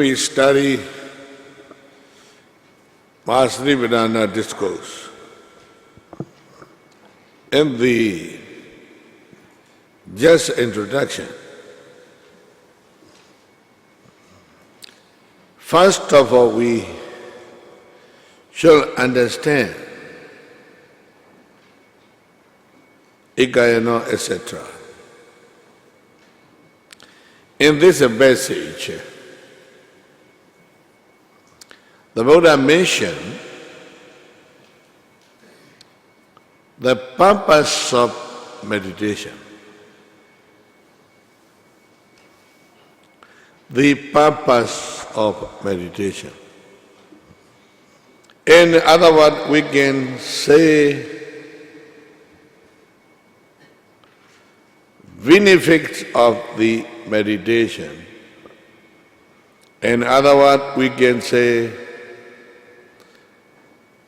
we study Mahasrivedana discourse, in the just introduction, first of all we should understand Ikayana, etc. In this passage, the Buddha mentioned the purpose of meditation. The purpose of meditation. In other words, we can say benefits of the meditation. In other words, we can say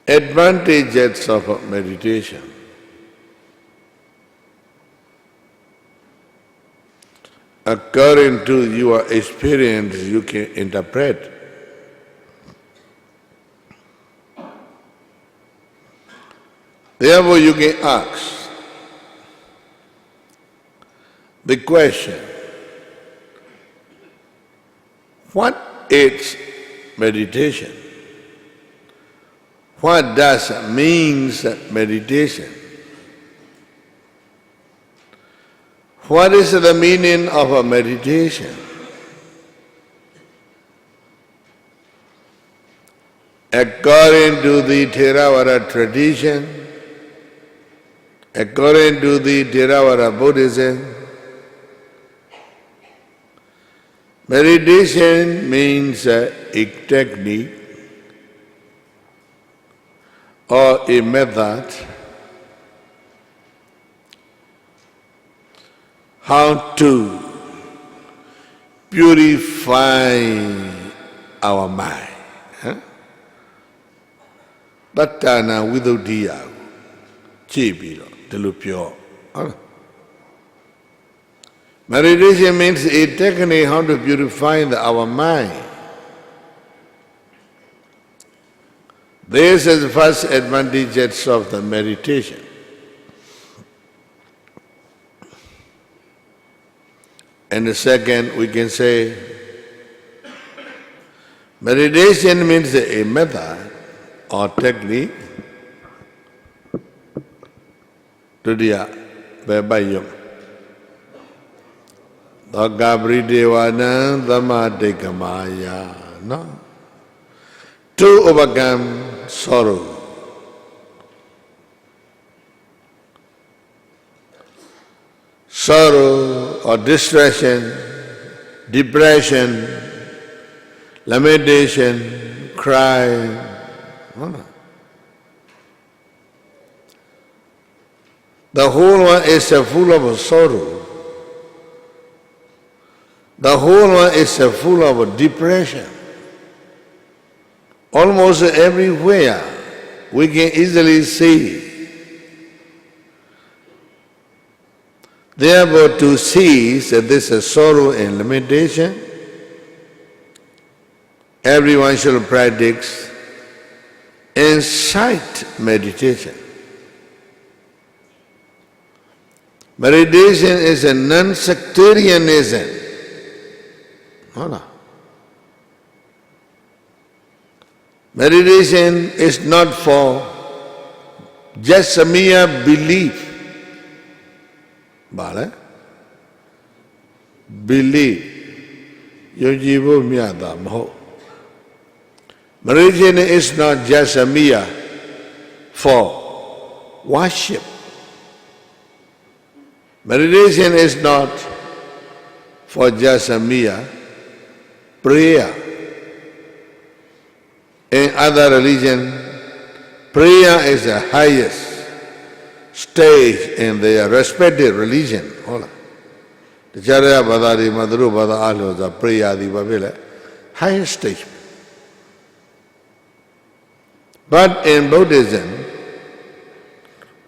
advantages of meditation. According to your experience, you can interpret. Therefore, you can ask the question, what is meditation? What does means meditation? What is the meaning of a meditation? According to the Theravada tradition, according to the Theravada Buddhism, meditation means a technique or a method how to purify our mind. Tattana Vidudhiya Chibiro Delupyo. Meditation means a technique how to purify our mind. This is the first advantage of the meditation. And the second, we can say, meditation means a method or technique. Tudya Bebayum. Dagabri Devana Dhamadhikamaya. No? To overcome sorrow. Sorrow or distraction, depression, lamentation, crying. No. The whole one is full of sorrow. The whole one is full of depression. Almost everywhere we can easily see. Therefore, to cease this sorrow and lamentation, everyone should practice insight meditation. Meditation is a non-sectarianism. No. Meditation is not for just a mere belief. Bale? Belief. Yojivo miyada maho. Meditation is not just a mere for worship. Meditation is not for just a mere prayer. In other religion, prayer is the highest stage in their respective religion. The Charya Badari Madhuru Bada Alhoza prayer the Babila, highest stage. But in Buddhism,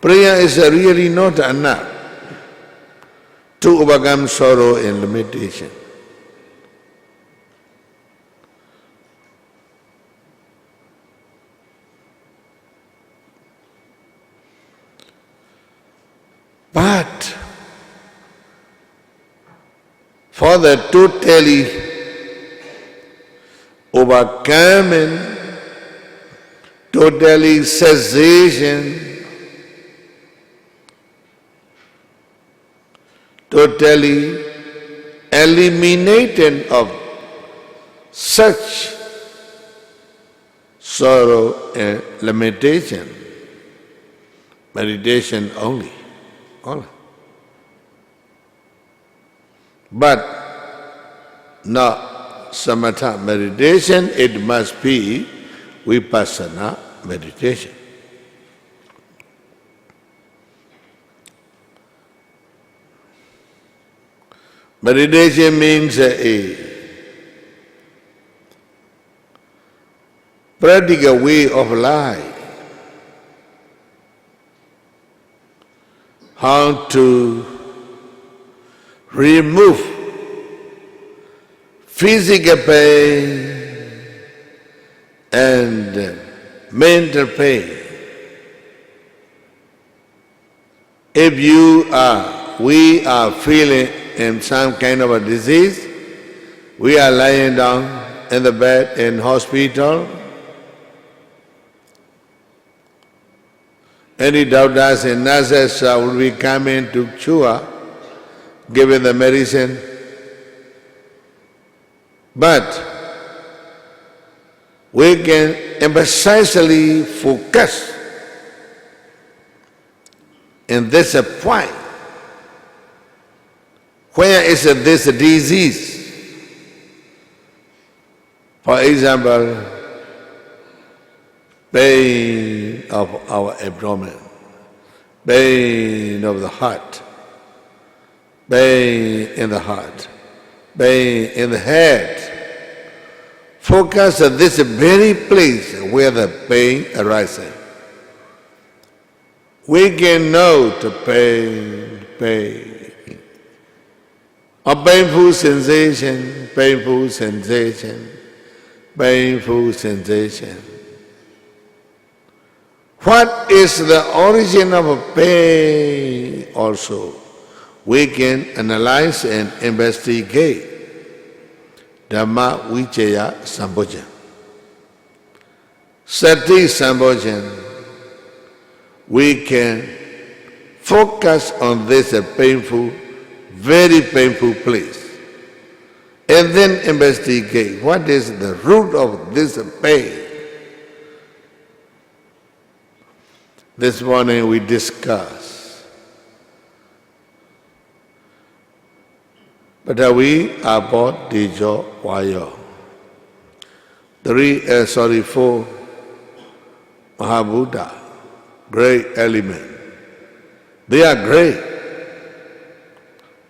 prayer is really not enough to overcome sorrow and limitation. for the totally overcoming, totally cessation, totally eliminating of such sorrow and limitation, meditation only. But not samatha meditation, it must be vipassana meditation. Meditation means a practical way of life. How to remove physical pain and mental pain. If we are feeling in some kind of a disease, we are lying down in the bed in hospital. Any doctors and nurses will be coming to cure, giving the medicine. But we can emphasizely focus in this point. Where is this disease? For example, pain of our abdomen, pain of the heart, pain in the heart, pain in the head. Focus on this very place where the pain arises. We can note pain. A painful sensation, painful sensation, painful sensation. What is the origin of a pain also? We can analyze and investigate. Dhamma Vichaya Sambhojan. Sati Sambhojan. We can focus on this painful, very painful place. And then investigate what is the root of this pain. This morning we discussed. Padavi, Apo, Tejo, Vayo. Four Mahabhuta, great element. They are great.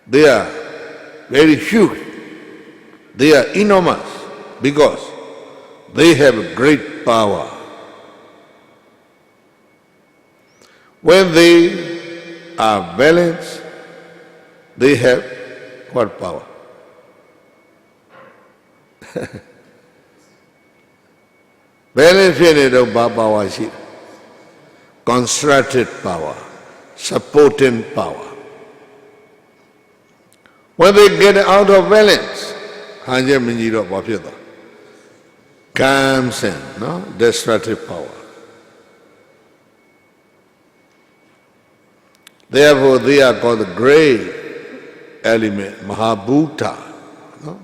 They are very huge. They are enormous because they have great power. When they are balanced, they have what power? Benefit of power is constructed power, supporting power. When they get out of balance, comes in, no? Destructive power. Therefore, they are called the great element, Mahabhuta. No?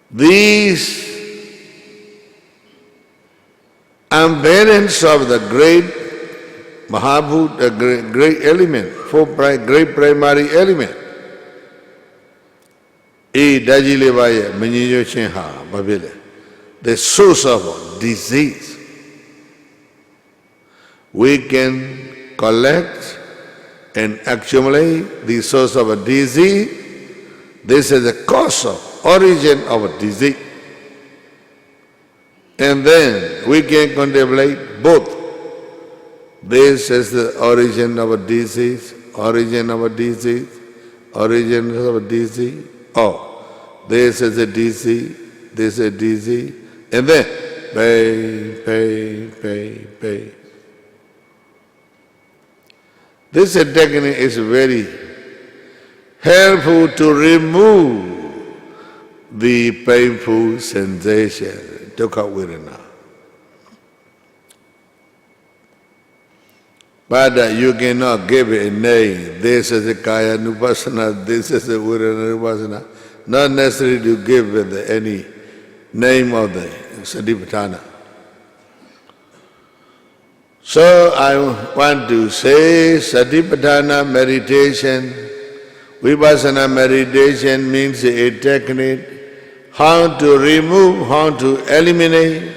These unbalance of the great Mahabhuta, great element, great primary element. The source of disease. We can collect and accumulate the source of a disease. This is the cause of origin of a disease. And then we can contemplate both. This is the origin of a disease, origin of a disease, origin of a disease. Oh, this is a disease, this is a disease. And then pain. This technique is very helpful to remove the painful sensation, dukkha vedana. But you cannot give it a name. This is a kaya nupassana, this is a vedana nupassana. Not necessary to give it any name of the Satipatthana. So I want to say Satipatthana meditation, Vipassana meditation means a technique how to remove, how to eliminate,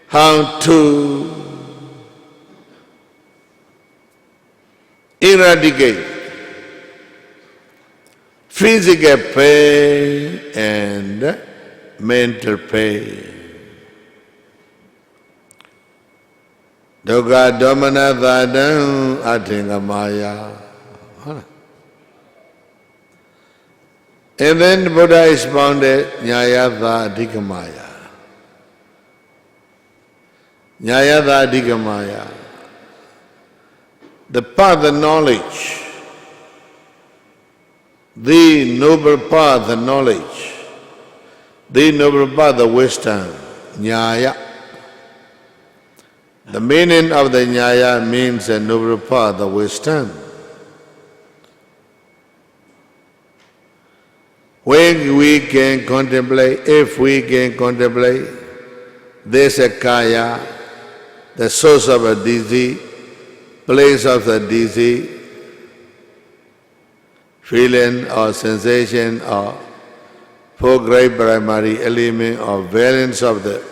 how to eradicate physical pain and mental pain. Dukkha domana thadam atingamaya. And then Buddha expounded Nyayatha Adhikamaya. Nyayatha Adhikamaya. The path of knowledge, the noble path of knowledge, the noble path of wisdom, Nyaya. The meaning of the Nyaya means a noble path of wisdom. When we can contemplate, if we can contemplate, this is kaya, the source of a disease, place of the disease, feeling or sensation or four great primary elements or variants of the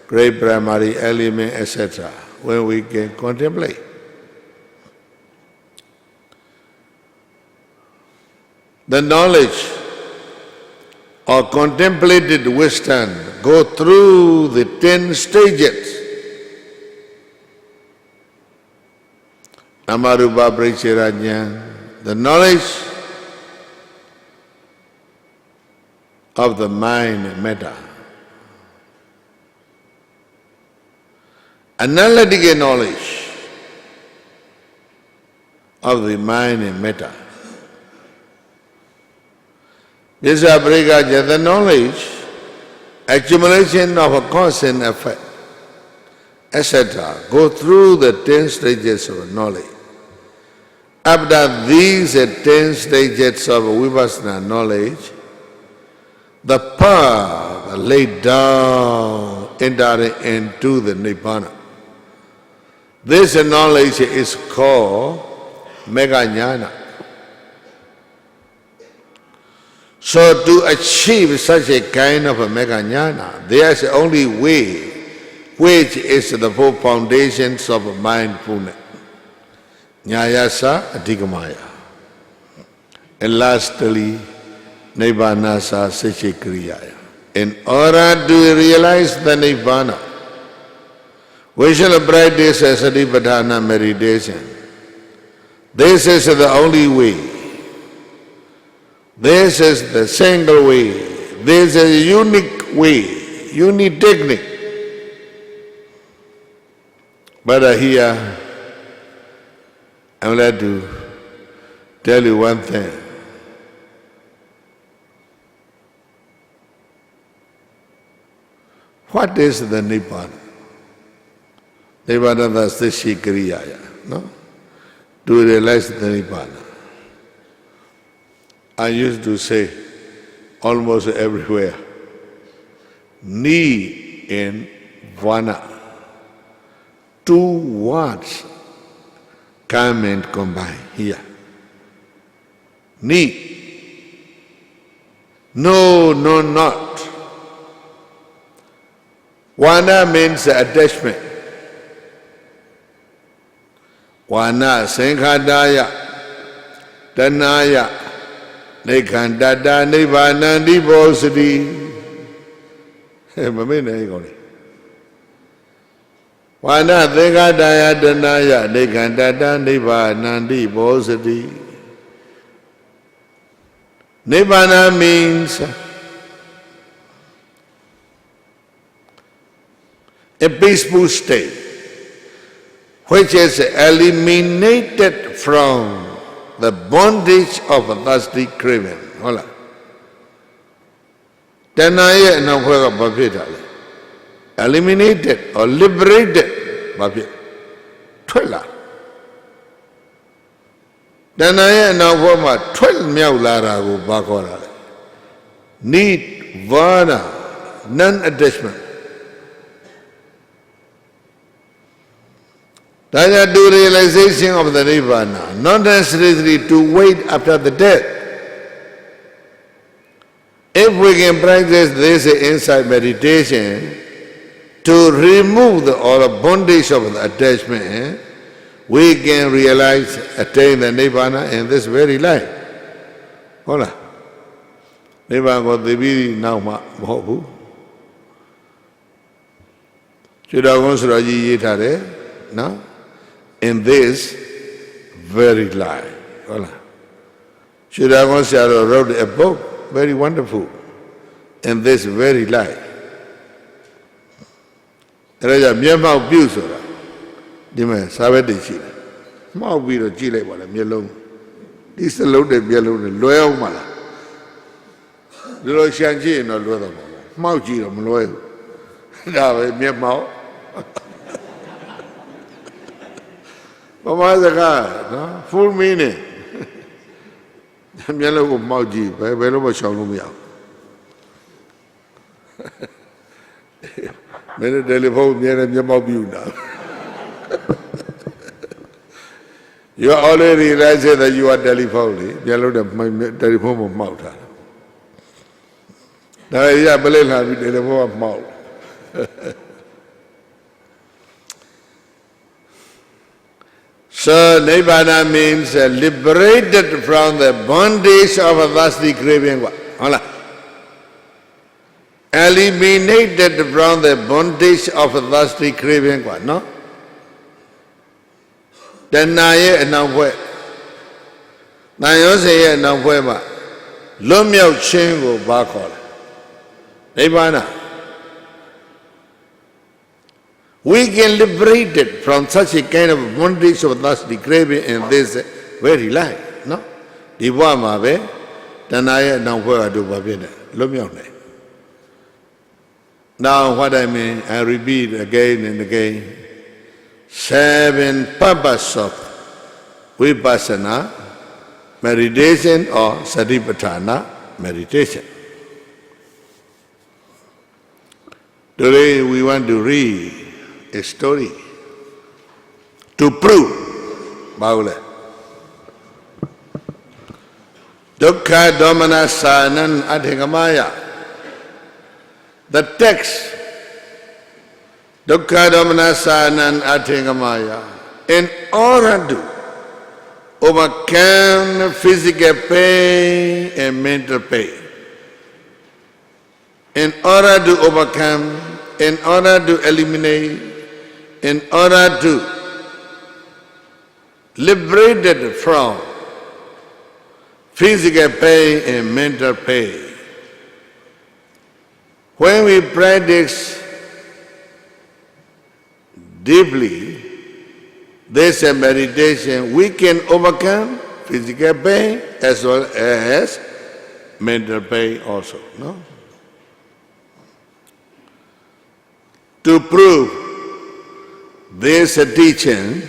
great primary element, etc., when we can contemplate. The knowledge or contemplated wisdom go through the 10 stages. Namarupa Parichirajna, the knowledge of the mind and matter. Analytical knowledge of the mind and matter. This is the knowledge, accumulation of a cause and effect, etc. Go through the 10 stages of knowledge. After these 10 stages of Vipassana knowledge, the path laid down entering into the Nibbana. This knowledge is called Megha-jnana. So to achieve such a kind of a Megha-jnana, there is only way, which is the four foundations of mindfulness. Nyayasa Adhikamaya. And lastly, Nibbanasa Sichikriyaya. In order to realize the Nibbana, we shall practice Satipatthana meditation. This is the only way. This is the single way. This is a unique way, unique technique. But here, I would like to tell you one thing. What is the Nibbana? Nibbana dasya kriyaya, no? To realize the Nibbana. I used to say almost everywhere, Ni and Vana. Two words come and combine here. Ni. No, no, not. Vana means attachment. Vana, Sankhadaya, Tanaya, Nekhandata, Nibbanandi Bosati. Vana, Sankhadaya, Tanaya, Nekhandata, Nibbanandi Bosati. Nibbana means a peaceful state which is eliminated from the bondage of a thirsty craving. Hola. Tanaye na huega bapitale. Eliminated or liberated bapit. Twella. Tanaye na huema 12 miao lara go bakora. Need vana, non-attachment. That do realization of the Nibbana, not necessarily to wait after the death. If we can practice this inside meditation to remove all the bondage of the attachment, we can realize, attain the Nibbana in this very life. Hola. Nibbana ko tibi now ma mohu. Chidagon suraji yithare, no? In this very life. Hola. Chidagon Sayadaw wrote a book, very wonderful, in this very life. Raja Myamau Pyu Sura. Dime Savati Chile. Mau Biro Chile Wala Myalong. This is loaded Myalong, Loyal Mala. Lo Shanji no Loyal Mala. Mau Jiro Mloy. Now, Myamau. Mama Zaka, no? Full meaning. Myalo ko Mauji, pero mo siya lumiyaw. Mere telephone mere Myamau Pyu na. You are already realizing that you are telephone. Myalo the telephone mo mouth. Na ya bale la bi telephone mo mouth. So Nibbana means liberated from the bondage of a thirsty craving. Hola. Eliminated from the bondage of a thirsty craving. No? Then naye na hwe. Nayo se ye na hwe ma. Luat miao chin ko ba kaw le. Nibbana. We can liberate it from such a kind of bondage of thirsty craving in this very life. No? Di bwa ma be tanaya na hwe ka do ba phit ne. Luat miao ne. Now what I mean, I repeat again and again. 7 purposes of vipassana meditation or satipatthana meditation. Today we want to read a story to prove Baula. Dukkha Domana Sanan Adhigamaya. The text Dukkha Domana Sanan Adhigamaya. In order to overcome physical pain and mental pain, in order to overcome, in order to eliminate, in order to liberate it from physical pain and mental pain. When we practice deeply this meditation, we can overcome physical pain as well as mental pain also. No? To prove this teaching,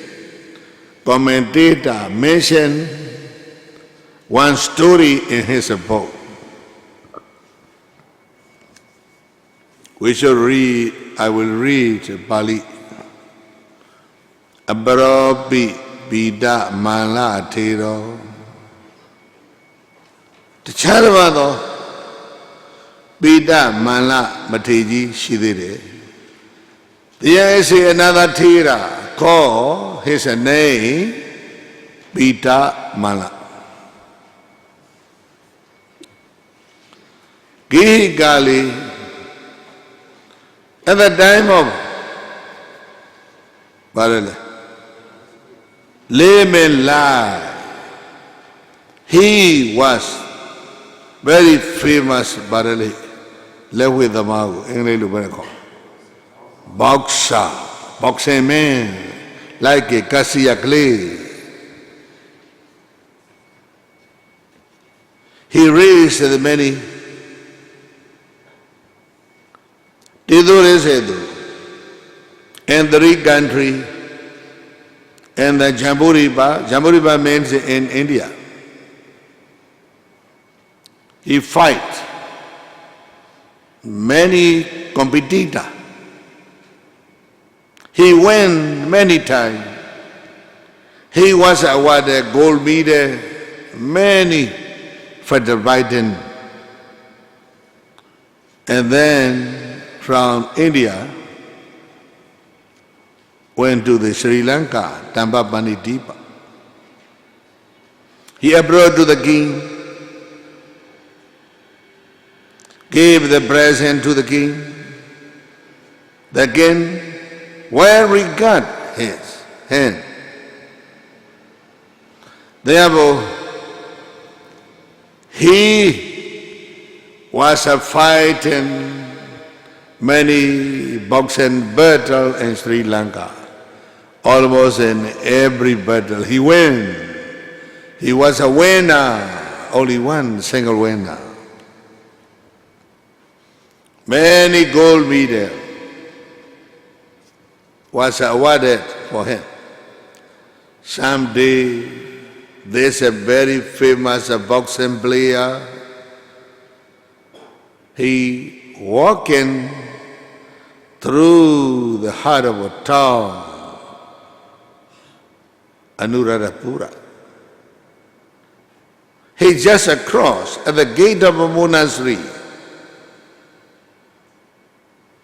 commentator mentioned one story in his book. We should read, I will read Pali. Abharopi Bida Mala Tero. The Charavado Bida Mala Mateji Shidire. There is another Tira called his name Bida Mala. Gihi Gali. At the time of Layman Lai, he was very famous Barali, Lewi Damagu, English Lubanako. Boxer, boxing man, like a Kassiya clay. He raised the many Tidurisedu in the Greek country and the Jamburipa. Jamburipa means in India. He fight many competitor. He won many times. He was awarded gold medal, many for the fighting. And then from India, went to the Sri Lanka, Tampapani Deepa. He approached to the king, gave the present to the king. The king well regard his hand. Therefore, he was fighting many boxing battles in Sri Lanka. Almost in every battle he won. He was a winner, only one single winner. Many gold medals was awarded for him. Someday, there's a very famous boxing player. He walking through the heart of a town, Anuradhapura. He just across at the gate of a monastery.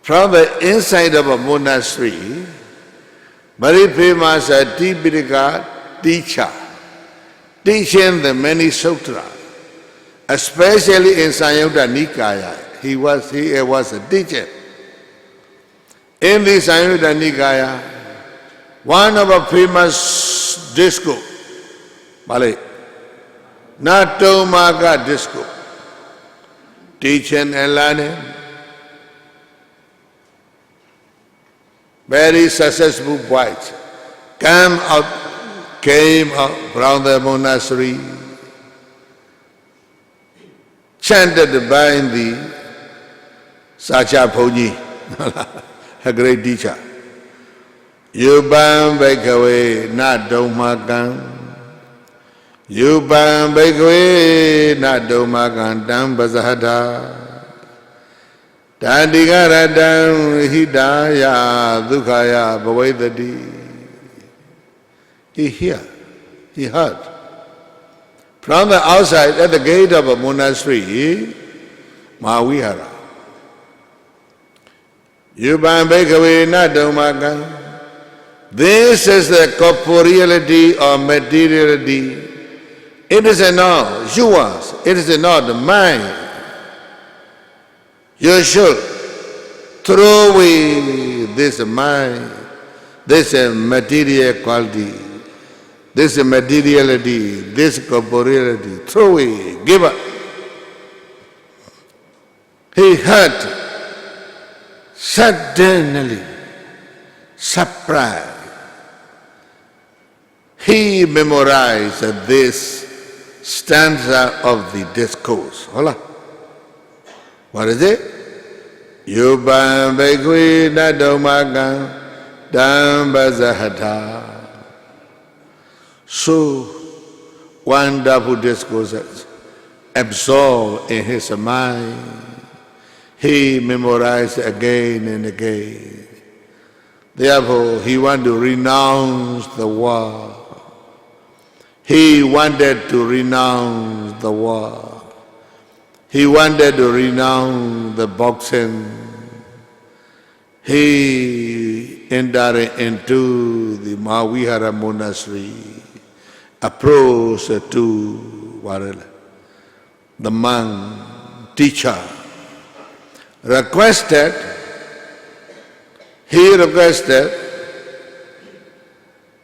From the inside of a monastery, very famous Tipitaka teacher, teaching the many sutras, especially in Samyutta Nikaya. He was a teacher. In the Samyutta Nikaya, one of a famous disco, Malay, Nattomaga disco, teaching and learning, very successful boys, came out from the monastery, chanted by the Sacha Phoji, a great teacher. Yubam Bhikkhave Nattomagan, Yubam Bhikkhave Nattomagan Dambasahata. Tandigaradam hidaya dukhaya bhavaidati. He heard. From the outside, at the gate of a monastery, Mahavihara. Yubam Bhikkhave Nattomagan. This is the corporeality or materiality. It is not yours. It is not mine. You should throw away this mind, this material quality, this materiality, this corporeality. Throw away, give up. He heard suddenly, surprised. He memorized this stanza of the discourse. Hola. What is it? Yubam Bhikkhave Nattomagan Dambasahata. So wonderful discourses absorbed in his mind. He memorized again and again. Therefore, he wanted to renounce the war. He wanted to renounce the war. He wanted to renounce the boxing. He entered into the Mahavihara monastery, approached to the monk teacher, he requested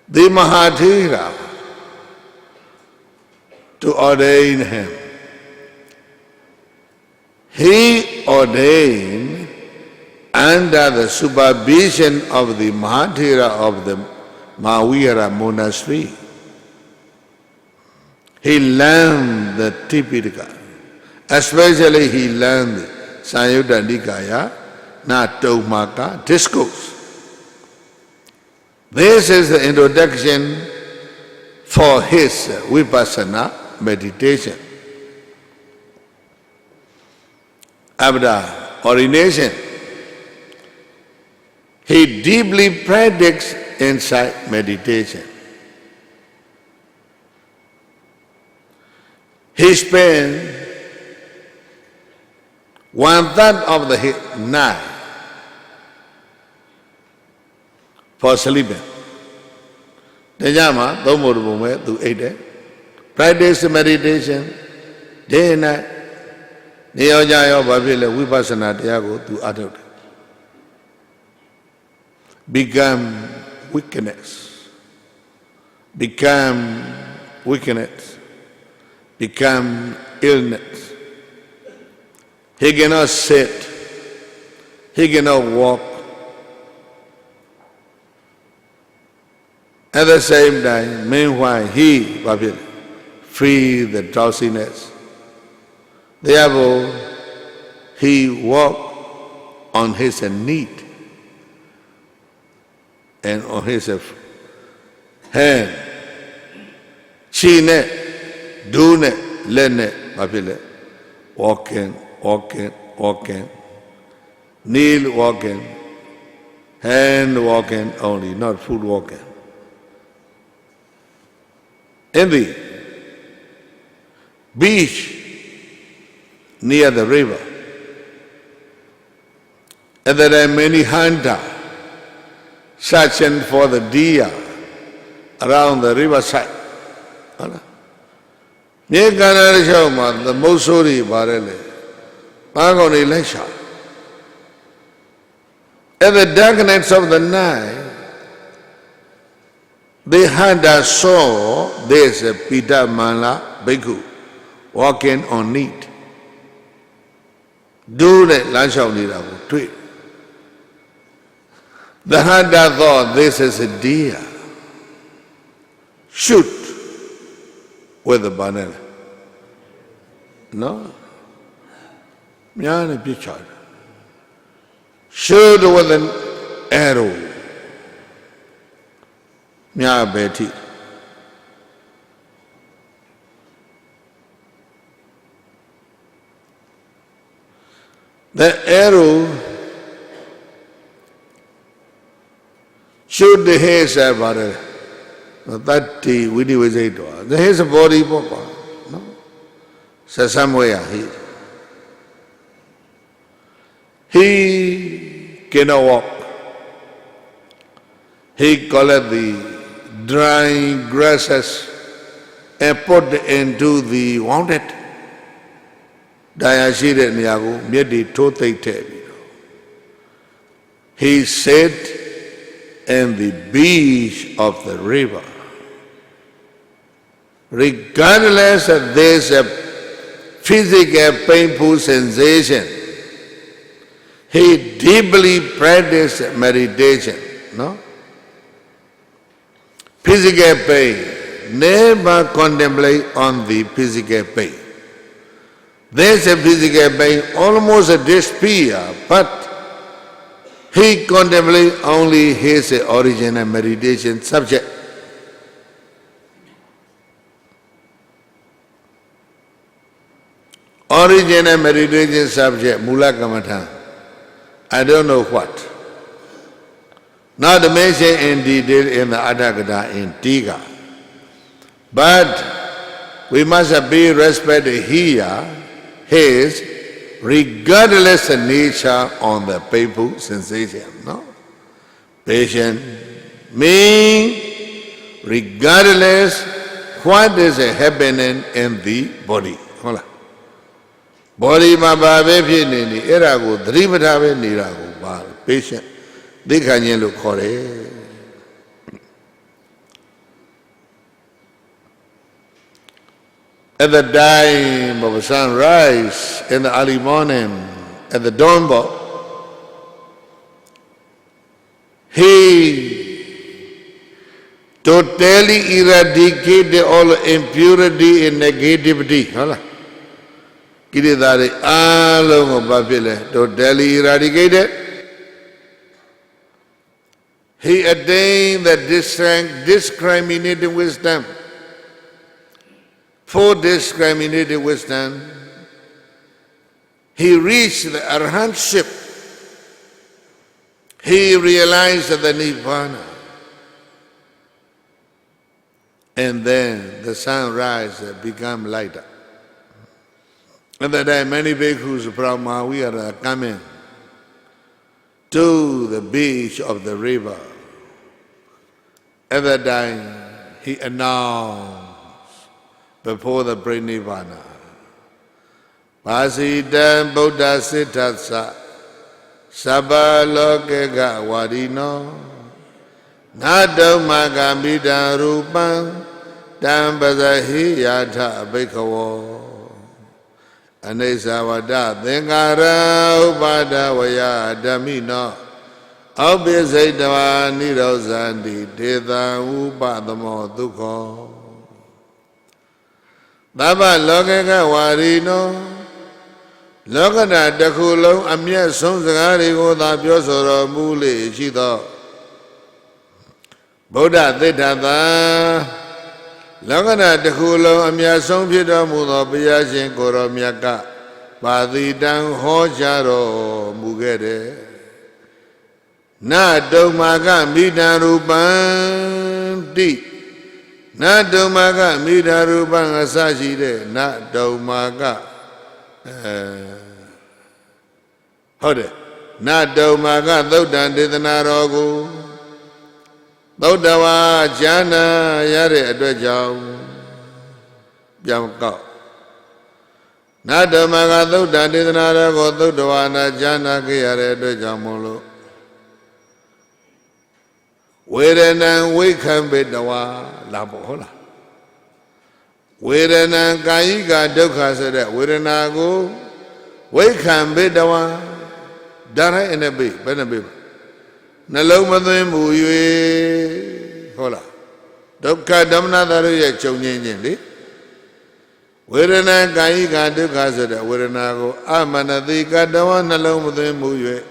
the Mahathera to ordain him. He ordained under the supervision of the Mahathera of the Mahavihara monastery. He learned the Tipitaka. Especially he learned Samyutta Nikaya, Natomaka discourse. This is the introduction for his Vipassana meditation. After ordination, he deeply practiced insight meditation. He spent 1/3 of the night for sleeping. Tejama, Domurume, to eat. Practice meditation day and night. Neojayo Babila Vipassana Tiago to adult. Become weakness. Become weakness. Become illness. He cannot sit. He cannot walk. At the same time, meanwhile, he free the drowsiness. Therefore, he walked on his knee and on his hand. Chi ne, do ne, le ne, walking, walking, walking, kneel walking, hand walking only, not foot walking. In the beach near the river, and there are many hunters searching for the deer around the riverside. The Mosuri Barele, Pagoni Lesha. In the darkness of the night, the hunter saw this Peter Mala Bhikkhu walking on it. Do the lunch of the tree. The hunter thought this is a deer. Shoot with the banana. No. Shoot with an arrow. Betty. The arrow shoot the hair about it. That Vidi was eight. The hair's a body, no? So somewhere he cannot walk. He called the dry grasses and put into the wounded. Dayashire Niago, Medi Tote. He sat in the beach of the river. Regardless of this physical painful sensation, he deeply practiced meditation. No? Physical pain, never contemplate on the physical pain. There's a physical pain almost disappear, but he contemplate only his original meditation subject. Original meditation subject, Mula Kamatha. I don't know what. Not mentioned in detail in the Adhagata in Tiga. But we must be respected here his regardless nature on the painful sensation. No? Patient means regardless what is happening in the body. Body ma ba be phit ne ni era ko tharipada be nira ko ba patient dikha nyin lo khaw de. At the time of sunrise in the early morning, at the dawnbreak, he totally eradicated all impurity and negativity. ကိလေသာတွေအားလုံးကိုဘာဖြစ်လဲ totally eradicated. He attained the discriminating wisdom. For discriminating wisdom, he reached the arahantship. He realized the Nibbana. And then the sunrise became lighter. At that time, many bhikkhus from Mahavira come in to the beach of the river. At that time, he announced before the Pranivana, Pasitam Buddha Siddhasa Sabha Lokega Vadino Nado Magamida Rupan Dambazahi Yatha Bhikkhavo Anesavada Thengara Upada Vaya Dhamino Abhisaitava Nirosandi Teta Upadamo Dukho Baba Lokega Vadino Lokana Dakulong Amya Sonsagari Goda Pyosoro Muli Chito Buddha Siddhasa Lokana Dakulong Amya Sonsagari Mudo Piyashin Koro Myaka Paditang Hojaro Mugere Na Domaga Midarubanti Na Domaga Midaruban Asashide Na Domaga Hode Na Domaga Thodan Ditanarogu Thodawa Jana Yare Adwajam Byamka Na Domaga Thodan Ditanarogu Thodawana Jana Kiyare Adwajamolo Vedanam Vikhambedawa Labo Hola Vedanam Kayika Dukha Sada Vedanago Vikhambedawa Dara in a big, Benabi Naloma Muye Hola Dukha Damna Daruya Chonyin Vedanam Kayika Dukha Sada Vedanago Amanadika Dawa Naloma Muye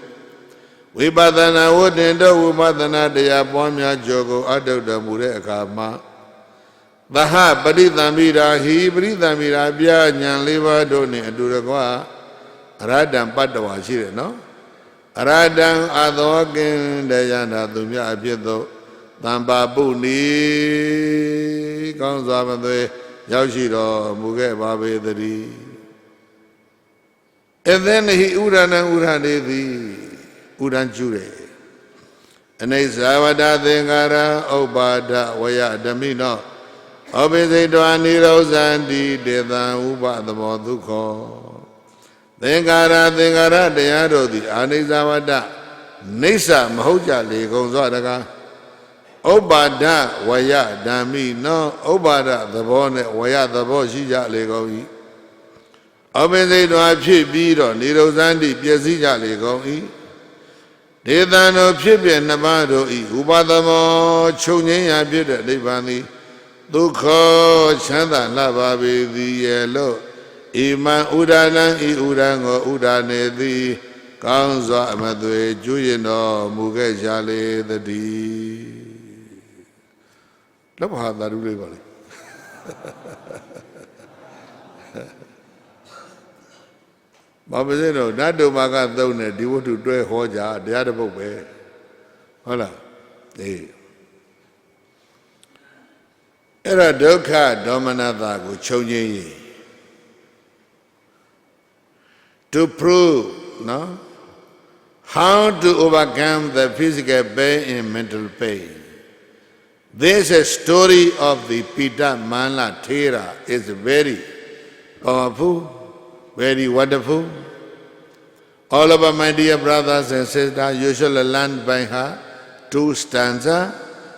Vipatana Wodinda Vipatana Daya Pwamya Jogo Adauda Mure Akama Daha Padithamira Hi Padithamira Bya Nyan Leva Doni Adurakwa Radam Padawa Shire no Radam Adhokin Dayana Dumya Abyedo Tamba Buni Kansabade Yaushiro Muge Babe Dari And then he Urana Urani Udan Jure Anesavada Thengara Obada Vaya Damino Obizidwa Nirosandi Deda Upa the Modukho Thengara Deyarodi Anesavada Nisa Mahoja Legonzadaga Obada Vaya Damino Obada the Bone Vaya the Boshija Legoi Obizidwa Pibiro Nirosandi Piazija Legoi Dedano Pibia Nabado I Ubadamo Chunya Bida Libani Dukho Chanda Nababi the Yellow Ima Udana I Udango Udane the Kanza Amadwe Juyino Muge Jale the D. Love how that really. Babazeno, Nado Maga Done, devote to Dre Hoja, the other book. Hola. Era Doka Domanada go Chonye. To prove, no? How to overcome the physical pain and mental pain. This story of the Pita Mala Thera is very powerful. Very wonderful. All of my dear brothers and sisters, you shall learn by her 2 stanzas.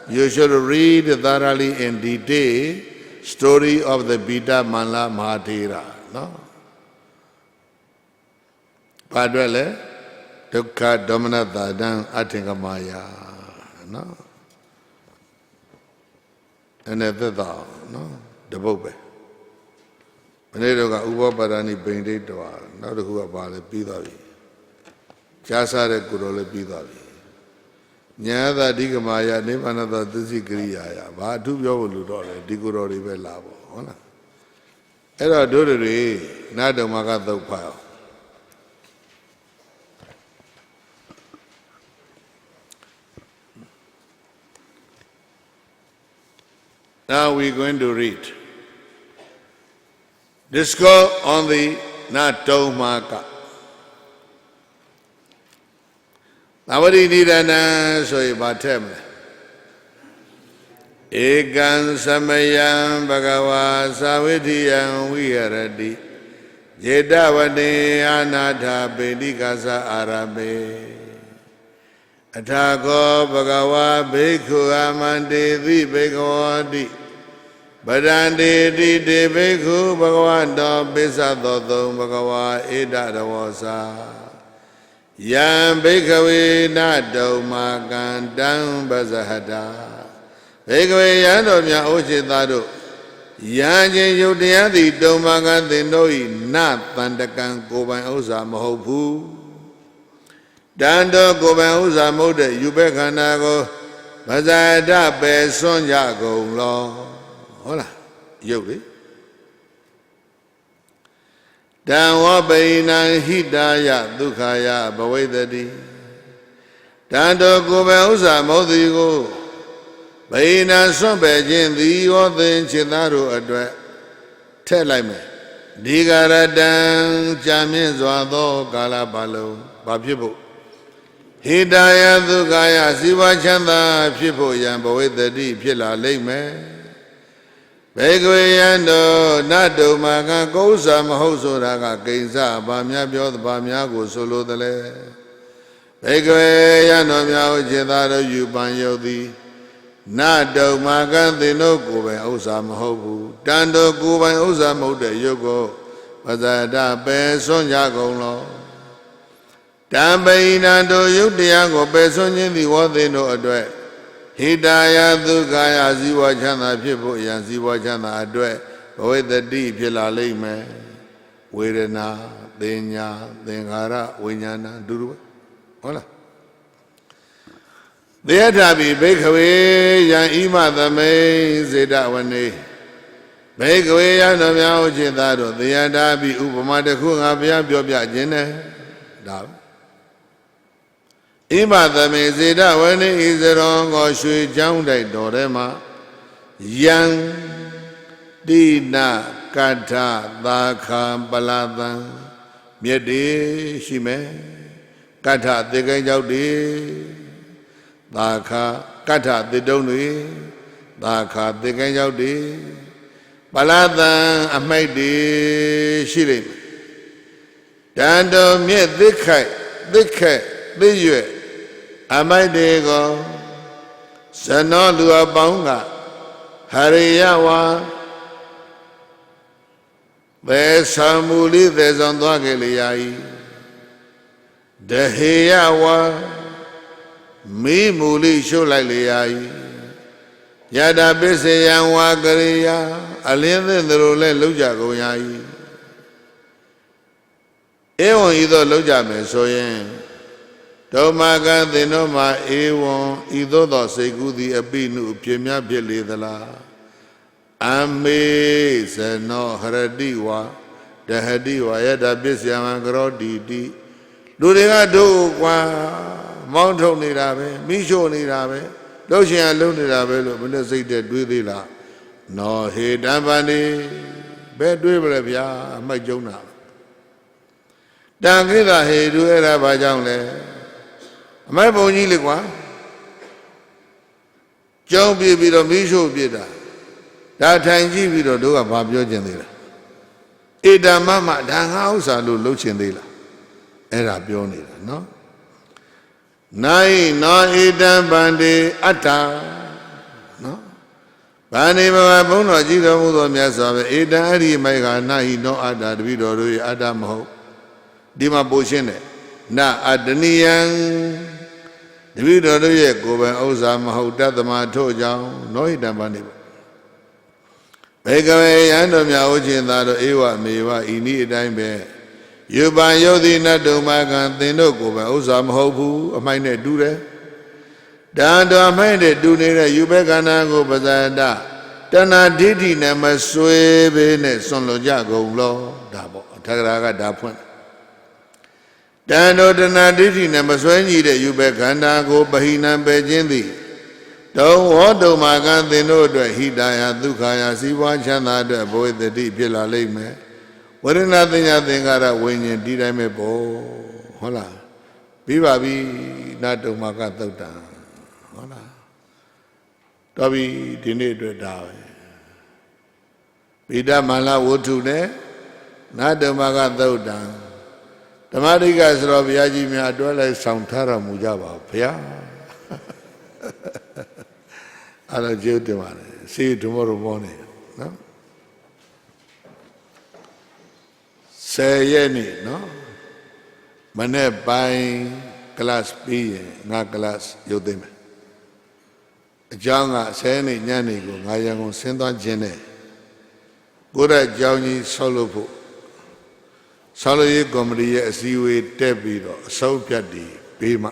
You should read thoroughly in detail story of the Bida Mala Mahathera. No? Padwele, Dukha Domanata Dan Atingamaya. No? And at the no? The Bobe. မနေ့တော့ကဥပပါဒဏိပိန်ဒိတ်တော်နောက်တစ်ခုကဘာလဲပြီးသွားပြီကြားစားတဲ့ကိုယ်တော်လည်းပြီးသွားပြီညာသာအဓိကမာယနိဗ္ဗာန်သောသစ္စိကရိယာယဘာအထူးပြောဖို့လူတော့လေဒီကိုယ်တော်တွေပဲလာပေါ့ဟုတ်လားအဲ့တော့တို့တွေနာတုံမကသုတ်ဖတ်အောင်Now we're going to read Discourse on the Natomaka. Navadi Nidana Soibatem Egan Samayam Bhagava Savitiyam Viharati Jedavane Anatha Bedikasa Arabe Athago Bhagava Bhikkhu Amante Di Bhagavati Badande di Bhikkhu Bhagavanta Pisadoto Bhagava Eda Dawasa Yam Bhikkhawe Nato Makandam Bazahada Bhikkhawe Yandomya Ochitado Yanjin Yudhyadi Domakantindoi Nat Tandakan Koban Osa Mahopu Dando Koban Osa Mode Yubekanago Bazahada Besonja Golo Hola, Yogi Danwa Baina Hidaya Dukaya Bavedadi Dando Gobausa Modigo Baina Sombejin the Othin Chinaru Adre Telime Digaradan Jamin Zwado Galabalo Babibu Hidaya Dukaya Siva Chanda Pipo Yambavedadi Pila Lame Begwayando Nado Maga Gosa Mahosoraga Gaza Bamia Biot Bamia Go Solo the Le Begwayano Miao Jedaro Yuban Yodi Nado Magan the no Gobe Osa Mahobu Dando Goban Osa Mode Yogo Bazada Beson Yagono Dambainando Yudiago Beson in the one they know address Hidaya Dukaya Ziwa Chana Pipo Yan Ziwa Chana Adwe Owe the deep Pila Lame Vedana Denya Dengara Vinyana Duru Hola There Tabi Bhikkhawe Yan Ima the May Zeda Wane Bhikkhawe Yan Namya Ochitado There Tabi Upamata Kunga Pya Pyopya Jene Dab Ima the Mezida when is the wrong or should jump like Dorema Yang Dina Kata Daka Balada Miedi Shime Kata the Gaudi Daka Kata the Doni Daka the Gaudi Balada Amaidi Shirim Dando Miet the Yue Amadego Sanolua Bonga Hariyawa There's Samuli, there's on Dwageliai Dehiyawa Mi Muli Shulaliai Yada Bese Yanwagariya Alien the Rule Luja Goyai Ewan either Luja Mesoyen Domaga the Noma Ewan either the Segudi Abinu Pimia Pilidala Ame said no Haradiwa the Hadiwa Yada Bisiamangro Didi Duringa do qua Mountain Nirabe, Misho Nirabe, Doshian Lunirabe, when they say that Duidila No he Dambani Bedwibia, my Jonah Dangida he do era Bajangle My bony liqua John be a Misho Bida That time we don't do a Babio Genera Ida Mama, Dan House, and Lucindila Era Bionida, no? Nai no Ida Bandi Ata, no? Bani Babono Gida Mudo Miasa, Ida Adi Mega Nai no Ada, Vido Adam Ho Dima Boshene, Na Adanian Vido Go and Ozam Ho Dadama Tojao, no Ida Bandi. ဘေကဝေယံတို့မြတ်ဥချင်းသာတို့ဧဝမေဝဤနည်းအတိုင်းပဲယူပံယုတ်တိနတ်တုံမကံသင်တို့ကိုယ်ပဲဥစ္စာမဟုတ်ဘူးအမိုက်နဲ့တူတယ်တန်တော်အမိုက်နဲ့တူနေတဲ့ယူဘကန္နာကိုပဇာတတဏှာဒိဋ္ဌိနဲ့မဆွေးပဲနဲ့ဆွန်လွန်ကြကုန်လောဒါပေါ့အထက်ကရာကဒါဖွင့်တန်တော်တဏှာဒိဋ္ဌိနဲ့မဆွဲညီတဲ့ယူဘကန္နာကိုပဟိနံပဲခြင်းသည်တုံဝေါတုံမာကံသင်တို့အတွက်ဟိတာယဒုက္ခယစီးပွားချမ်းသာအတွက်ဘဝတတိဖြစ်လာလိမ့်မယ်ဝရဏသင်္ညာသင်္ကာရဝိညာဉ်ဒီတိုင်းပဲပေါ့ဟုတ်လားပြီးပါပြီနာတုံမာကသုတ်တံဟုတ်လားတော်ပြီဒီနေ့အတွက်ဒါပဲဗိဒမန္လဝတ္ထုနဲ့နာတုံမာကသုတ်တံဓမ္မတိကဆိုတော့ဘုရားကြီးများအတွဲလိုက်ဆောင်ထားတော်မူကြပါဘုရားအဲ့ဒါကျေးဇူးတင်ပါတယ်စေဓမ္မတော်ဘောနေနော်10 ရက်နေ့နော်မနေ့ပိုင်းကလပ်ပြီးရင်ငါကလပ်ရုပ်သိမ်းမယ်အကြောင်းက10 ရက်နေ့ညနေကိုငါရန်ကုန်ဆင်းသွားခြင်းနဲ့ကိုရအကြောင်းကြီးဆောက်လုပ်ဖို့ဆောက်လုပ်ရေးကော်မတီရဲ့အစည်းအဝေးတက်ပြီးတော့အဆုံးဖြတ်ပြီးပေးမှ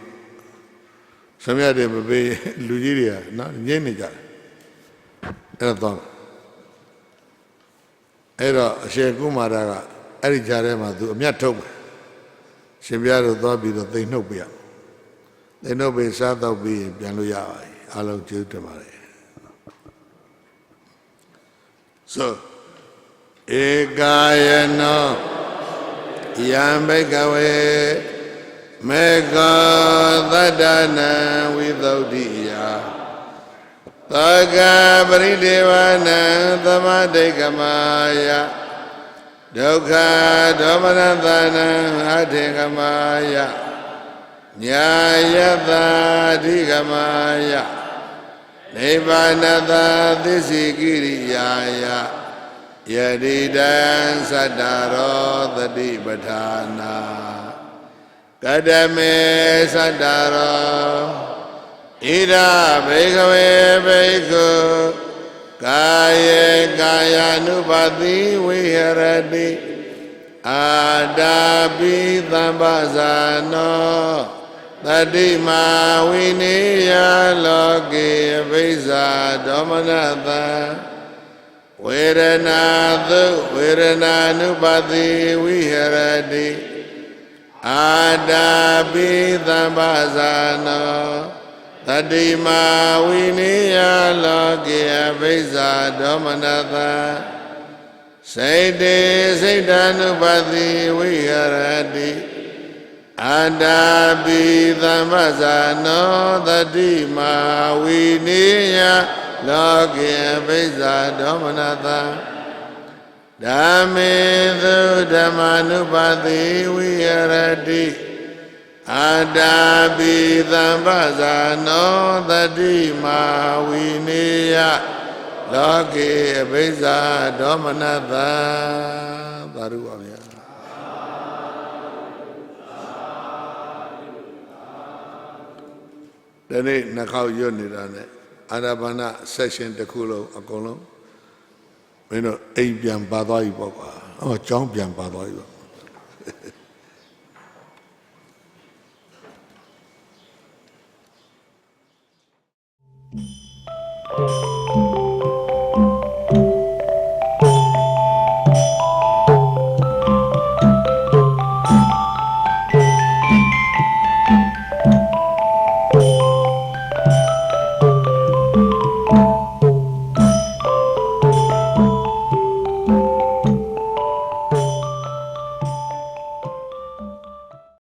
ဆမြတ်တယ်မပေးလူကြီးတွေကနော်ညင်းနေကြတယ်အဲ့တော့အရှင်ကုမာရကအဲ့ဒီကြားထဲမှာသူအမျက်ထုတ်တယ်ရှင်ပြားတို့သွားပြီးတော့သိနှုတ်ပြရသိနှုတ်ပြီးစားတော့ပြီးပြန်လို့ရပါပြီအားလုံးကျေးဇူးတင်ပါတယ်ဆိုဧကာယနောယံဘိကဝေမေကောသတ္တနံဝိသုဒ္ဓိယသောကပရိဒေဝနံသမတိကမာယဒုက္ခဒေါမနသနံအထေကမာယညာယတအဓိကမာယနိဗ္ဗာနတသစ္စိကိရိယာယယတိတံသတ္တရောသတိပဋ္ဌာနာကတမေသတ္တရောဣဒဘေကဝေဘေကုကာယေကာယ ानु ပါတိဝိဟရတိအာတာပိသမ္ပဇာနောတတိမာဝိနိယလောကေဘိဇာဒေါမနတံဝေရဏသုဝေရဏ ानु ပါတိဝိဟရတိအာတာပိသမ္ပဇာနောတတိမာဝိနိယလောကေဘိဇာဒေါမနတံစေတေစိတ်တ ानु ပါတိဝိဟရတိအာတာပိသမ္ပဇာနောတတိမာဝိနိယလောကေဘိဇာဒေါမနတံဓမ္မေသုဓမ္မာနုပါတိဝိဟရတိအာတာပိသမ္ပဇာနောတတိမာဝိနိယလောကေဘိဇာဒေါမနတံသာဓုပါဗျာဒီနေ့နှခေါက်ရွတ်နေတာနဲ့အာရဘာနာ section တစ်ခုလုံးအကုန်လုံးမင်းတို့အိမ်ပြန်ပါသွားပြီပေါ့ကွာကျောင်းပြန်ပါသွားပြီပေါ့